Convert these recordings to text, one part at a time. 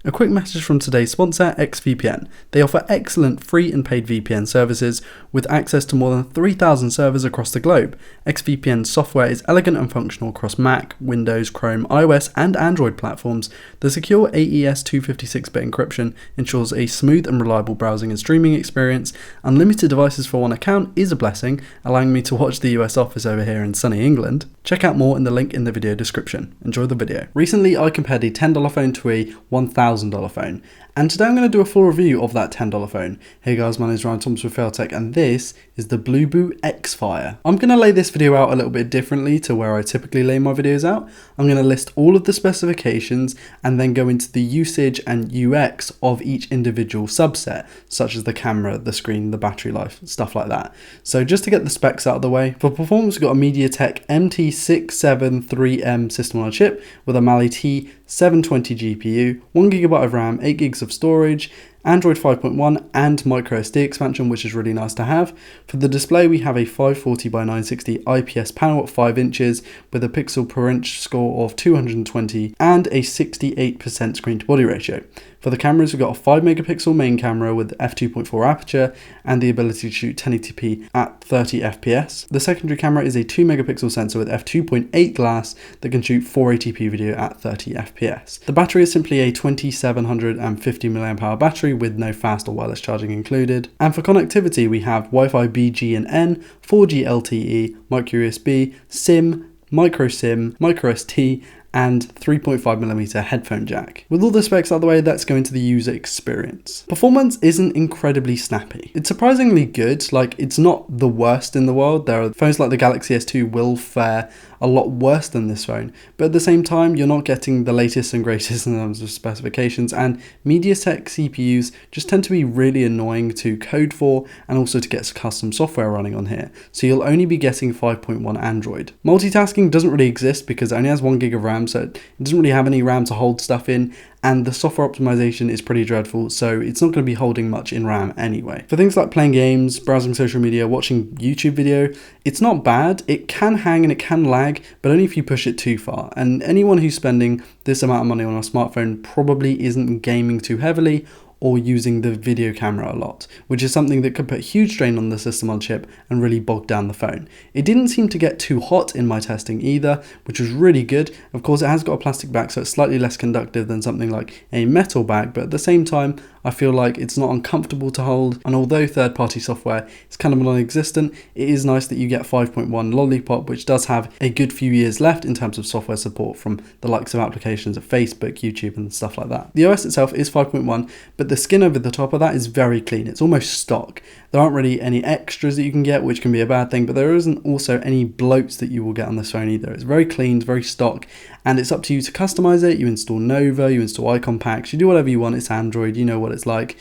A quick message from today's sponsor, X-VPN. They offer excellent free and paid VPN services with access to more than 3,000 servers across the globe. X-VPN software is elegant and functional across Mac, Windows, Chrome, iOS and Android platforms. The secure AES 256-bit encryption ensures a smooth and reliable browsing and streaming experience. Unlimited devices for one account is a blessing, allowing me to watch the US office over here in sunny England. Check out more in the link in the video description. Enjoy the video. Recently I compared a $10 phone to a $1,000 phone, and today I'm going to do a full review of that $10 phone. Hey guys, my name is Ryan Thomas with Failtech, and this is the BluBoo XFire. I'm going to lay this video out a little bit differently to where I typically lay my videos out. I'm going to list all of the specifications and then go into the usage and UX of each individual subset, such as the camera, the screen, the battery life, stuff like that. So just to get the specs out of the way, for performance we've got a MediaTek MT673M system on a chip with a Mali T720 GPU, 1GB of RAM, 8GB of storage, Android 5.1 and microSD expansion, which is really nice to have. For the display we have a 540 by 960 IPS panel at 5 inches with a pixel per inch score of 220 and a 68% screen to body ratio. For the cameras we've got a 5 megapixel main camera with f2.4 aperture and the ability to shoot 1080p at 30 fps. The secondary camera is a 2 megapixel sensor with f2.8 glass that can shoot 480p video at 30 fps. The battery is simply a 2750 mAh battery with no fast or wireless charging included. And for connectivity we have Wi-Fi B, G and N, 4G LTE, micro USB, SIM, micro SIM, micro SD and 3.5mm headphone jack. With all the specs out of the way, let's go into the user experience. Performance isn't incredibly snappy. It's surprisingly good, like it's not the worst in the world. There are phones like the Galaxy S2 will fare a lot worse than this phone, but at the same time you're not getting the latest and greatest in terms of specifications, and MediaTek CPUs just tend to be really annoying to code for and also to get custom software running on here, so you'll only be getting 5.1 Android. Multitasking doesn't really exist because it only has 1GB of RAM, so it doesn't really have any RAM to hold stuff in, and the software optimization is pretty dreadful, so it's not going to be holding much in RAM anyway. For things like playing games, browsing social media, watching YouTube video, it's not bad. It can hang and it can lag, but only if you push it too far, and anyone who's spending this amount of money on a smartphone probably isn't gaming too heavily or using the video camera a lot, which is something that could put huge strain on the system on chip and really bog down the phone. It didn't seem to get too hot in my testing either, which was really good. Of course it has got a plastic back, so it's slightly less conductive than something like a metal bag, but at the same time I feel like it's not uncomfortable to hold, and although third-party software is kind of non-existent, it is nice that you get 5.1 Lollipop, which does have a good few years left in terms of software support from the likes of applications of Facebook, YouTube and stuff like that. The OS itself is 5.1, but the skin over the top of that is very clean. It's almost stock. There aren't really any extras that you can get, which can be a bad thing, but there isn't also any bloats that you will get on this phone either. It's very clean, it's very stock, and it's up to you to customize it. You install Nova, you install icon packs, you do whatever you want. It's Android, you know what it's like.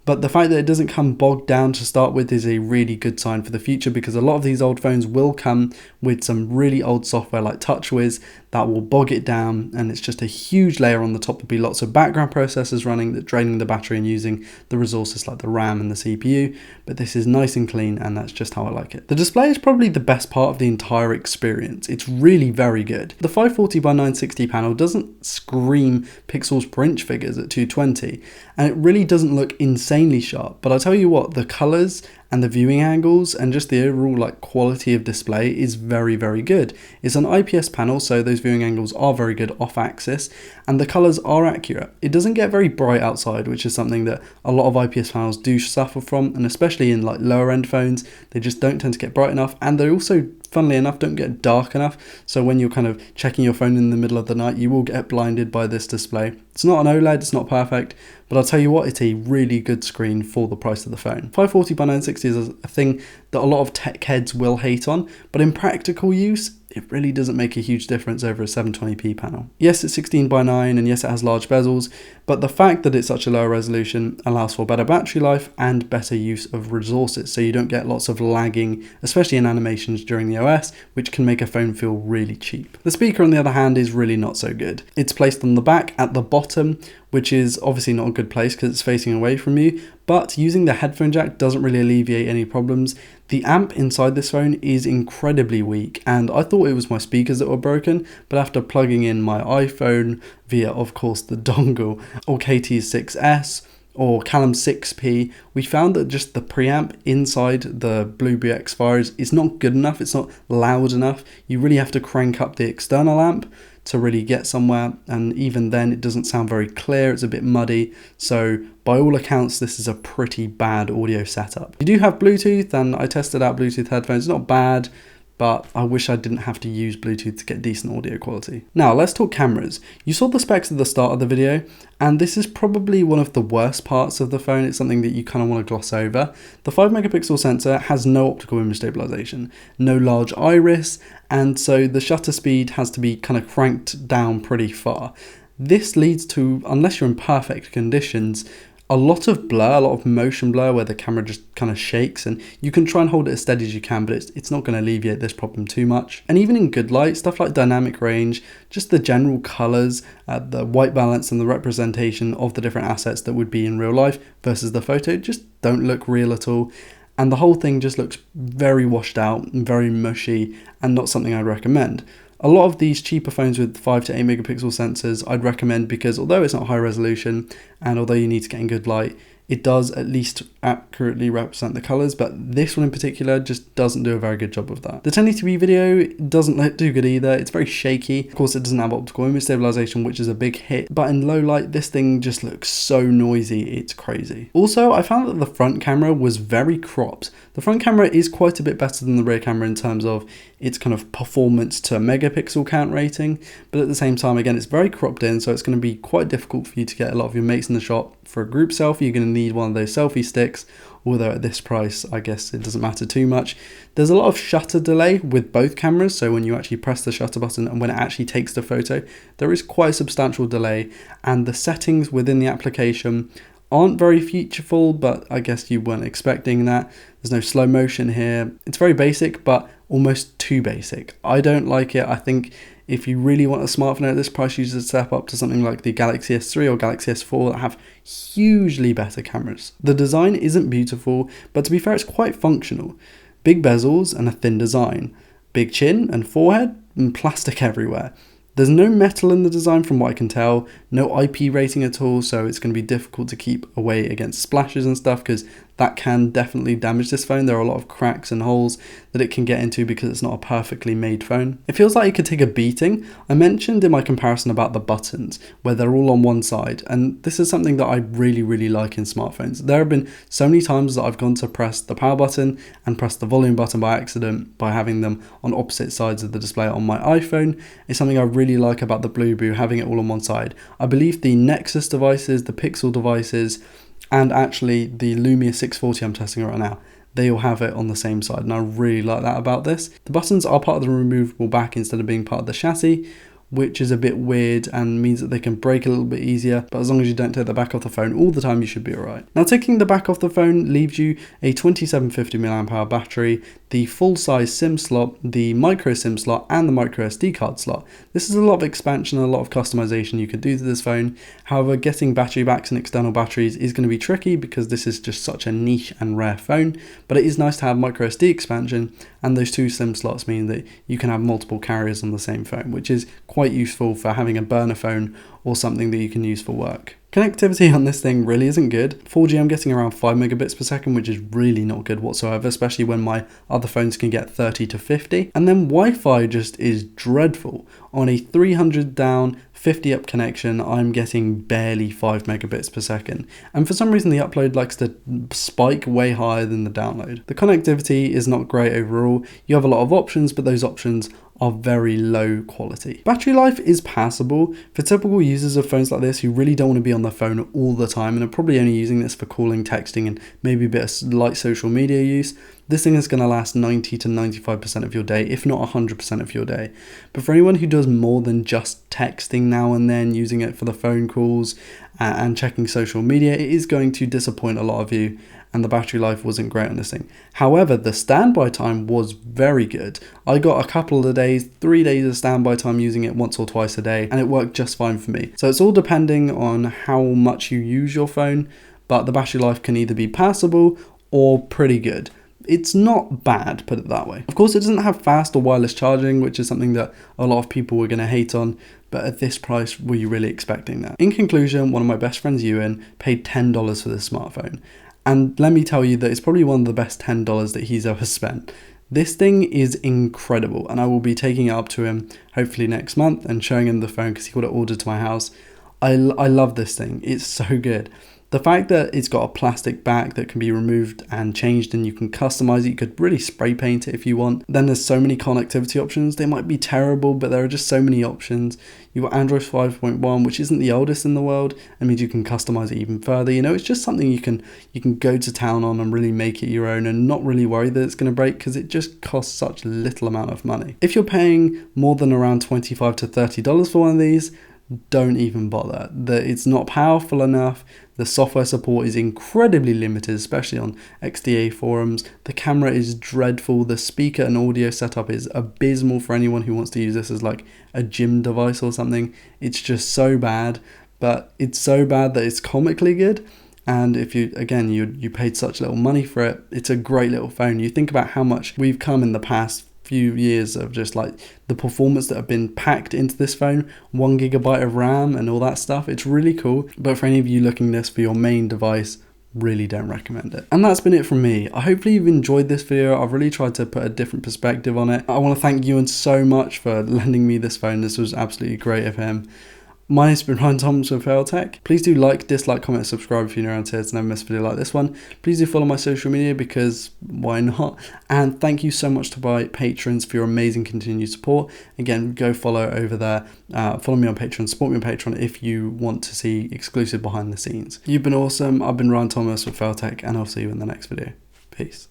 But the fact that it doesn't come bogged down to start with is a really good sign for the future, because a lot of these old phones will come with some really old software like TouchWiz that will bog it down, and it's just a huge layer on the top. There'll be lots of background processors running that draining the battery and using the resources like the RAM and the CPU, but this is nice and clean, and that's just how I like it. The display is probably the best part of the entire experience. It's really very good. The 540 by 960 panel doesn't scream pixels per inch figures at 220, and it really doesn't look insanely sharp, but I tell you what, the colors and the viewing angles and just the overall like quality of display is very, very good. It's an IPS panel, so those viewing angles are very good off axis, and the colors are accurate. It doesn't get very bright outside, which is something that a lot of IPS panels do suffer from, and especially in like lower end phones, they just don't tend to get bright enough, and they also, funnily enough, don't get dark enough, so when you're kind of checking your phone in the middle of the night, you will get blinded by this display. It's not an OLED, it's not perfect, but I'll tell you what, it's a really good screen for the price of the phone. 540 by 960 is a thing that a lot of tech heads will hate on, but in practical use, it really doesn't make a huge difference over a 720p panel. Yes, it's 16 by 9, and yes, it has large bezels, but the fact that it's such a low resolution allows for better battery life and better use of resources, so you don't get lots of lagging, especially in animations during the OS, which can make a phone feel really cheap. The speaker, on the other hand, is really not so good. It's placed on the back at the bottom, which is obviously not a good place because it's facing away from you, but using the headphone jack doesn't really alleviate any problems. The amp inside this phone is incredibly weak, and I thought it was my speakers that were broken, but after plugging in my iPhone via, of course, the dongle or KT6S or Callum 6P, we found that just the preamp inside the BluBoo XFire is not good enough. It's not loud enough. You really have to crank up the external amp to really get somewhere, and even then it doesn't sound very clear. It's a bit muddy, so by all accounts this is a pretty bad audio setup. You do have Bluetooth, and I tested out Bluetooth headphones. It's not bad, but I wish I didn't have to use Bluetooth to get decent audio quality. Now let's talk cameras. You saw the specs at the start of the video, and this is probably one of the worst parts of the phone. It's something that you kind of want to gloss over. The 5 megapixel sensor has no optical image stabilization, no large iris, and so the shutter speed has to be kind of cranked down pretty far. This leads to, unless you're in perfect conditions, a lot of blur, a lot of motion blur where the camera just kind of shakes, and you can try and hold it as steady as you can, but it's not going to alleviate this problem too much. And even in good light, stuff like dynamic range, just the general colors, the white balance and the representation of the different assets that would be in real life versus the photo just don't look real at all. And the whole thing just looks very washed out and very mushy, and not something I'd recommend. A lot of these cheaper phones with 5 to 8 megapixel sensors I'd recommend, because although it's not high resolution and although you need to get in good light, it does at least accurately represent the colors, but this one in particular just doesn't do a very good job of that. The 1080p video doesn't look too good either. It's very shaky. Of course, it doesn't have optical image stabilization, which is a big hit, but in low light, this thing just looks so noisy, it's crazy. Also, I found that the front camera was very cropped. The front camera is quite a bit better than the rear camera in terms of its kind of performance to megapixel count rating, but at the same time, again, it's very cropped in, so it's going to be quite difficult for you to get a lot of your mates in the shot. For a group selfie, you're going to need one of those selfie sticks, although at this price, I guess it doesn't matter too much. There's a lot of shutter delay with both cameras, so when you actually press the shutter button and when it actually takes the photo, there is quite a substantial delay, and the settings within the application aren't very featureful, but I guess you weren't expecting that. There's no slow motion here. It's very basic, but almost too basic. I don't like it. I think if you really want a smartphone at this price, you should step up to something like the Galaxy S3 or Galaxy S4 that have hugely better cameras. The design isn't beautiful, but to be fair, it's quite functional. Big bezels and a thin design. Big chin and forehead and plastic everywhere. There's no metal in the design from what I can tell, no IP rating at all, so it's going to be difficult to keep away against splashes and stuff, because that can definitely damage this phone. There are a lot of cracks and holes that it can get into because it's not a perfectly made phone. It feels like it could take a beating. I mentioned in my comparison about the buttons, where they're all on one side, and this is something that I really like in smartphones. There have been so many times that I've gone to press the power button and press the volume button by accident by having them on opposite sides of the display on my iPhone. It's something I really like about the BluBoo, having it all on one side. I believe the Nexus devices, the Pixel devices, and actually the Lumia 640 I'm testing right now, they all have it on the same side, and I really like that about this. The buttons are part of the removable back instead of being part of the chassis, which is a bit weird and means that they can break a little bit easier, but as long as you don't take the back off the phone all the time, you should be alright. Now, taking the back off the phone leaves you a 2750 mAh battery, the full-size SIM slot, the micro SIM slot, and the micro SD card slot. This is a lot of expansion and a lot of customization you could do to this phone. However, getting battery backs and external batteries is going to be tricky because this is just such a niche and rare phone, but it is nice to have micro SD expansion, and those two SIM slots mean that you can have multiple carriers on the same phone, which is quite useful for having a burner phone or something that you can use for work. Connectivity on this thing really isn't good. 4G I'm getting around 5 megabits per second, which is really not good whatsoever, especially when my other phones can get 30 to 50. And then Wi-Fi just is dreadful. On a 300 down, 50 up connection, I'm getting barely 5 megabits per second. And for some reason the upload likes to spike way higher than the download. The connectivity is not great overall. You have a lot of options, but those options are very low quality. Battery life is passable. For typical users of phones like this who really don't want to be on their phone all the time and are probably only using this for calling, texting, and maybe a bit of light social media use, this thing is going to last 90 to 95% of your day, if not 100% of your day. But for anyone who does more than just texting now and then, using it for the phone calls and checking social media, it is going to disappoint a lot of you, and the battery life wasn't great on this thing. However, the standby time was very good. I got a couple of days, 3 days of standby time using it once or twice a day, and it worked just fine for me. So it's all depending on how much you use your phone, but the battery life can either be passable or pretty good. it's not bad, put it that way. Of course, it doesn't have fast or wireless charging, which is something that a lot of people were going to hate on, but at this price, were you really expecting that? In conclusion, one of my best friends, Ewan, paid $10 for this smartphone. And let me tell you that it's probably one of the best $10 that he's ever spent. This thing is incredible, and I will be taking it up to him hopefully next month and showing him the phone because he got it ordered to my house. I love this thing. It's so good. The fact that it's got a plastic back that can be removed and changed and you can customize it, you could really spray paint it if you want. Then there's so many connectivity options. They might be terrible, but there are just so many options. You've got Android 5.1, which isn't the oldest in the world. It means you can customize it even further. You know, it's just something you can go to town on and really make it your own and not really worry that it's going to break because it just costs such little amount of money. If you're paying more than around $25 to $30 for one of these, don't even bother. It's not powerful enough. The software support is incredibly limited, especially on XDA forums. The camera is dreadful. The speaker and audio setup is abysmal for anyone who wants to use this as like a gym device or something. It's just so bad, but it's so bad that it's comically good. And if you paid such little money for it, it's a great little phone. You think about how much we've come in the past few years of just like the performance that have been packed into this phone, 1 GB of RAM and all that stuff. It's really cool, but for any of you looking this for your main device, really don't recommend it. And that's been it from me. Hopefully you've enjoyed this video. I've really tried to put a different perspective on it. I want to thank Ewan so much for lending me this phone. This was absolutely great of him. My name's been Ryan Thomas from FailTech. Please do like, dislike, comment, subscribe if you're new around here to never miss a video like this one. Please do follow my social media because why not? And thank you so much to my patrons for your amazing continued support. Again, go follow over there. Follow me on Patreon, support me on Patreon if you want to see exclusive behind the scenes. You've been awesome. I've been Ryan Thomas with FailTech and I'll see you in the next video. Peace.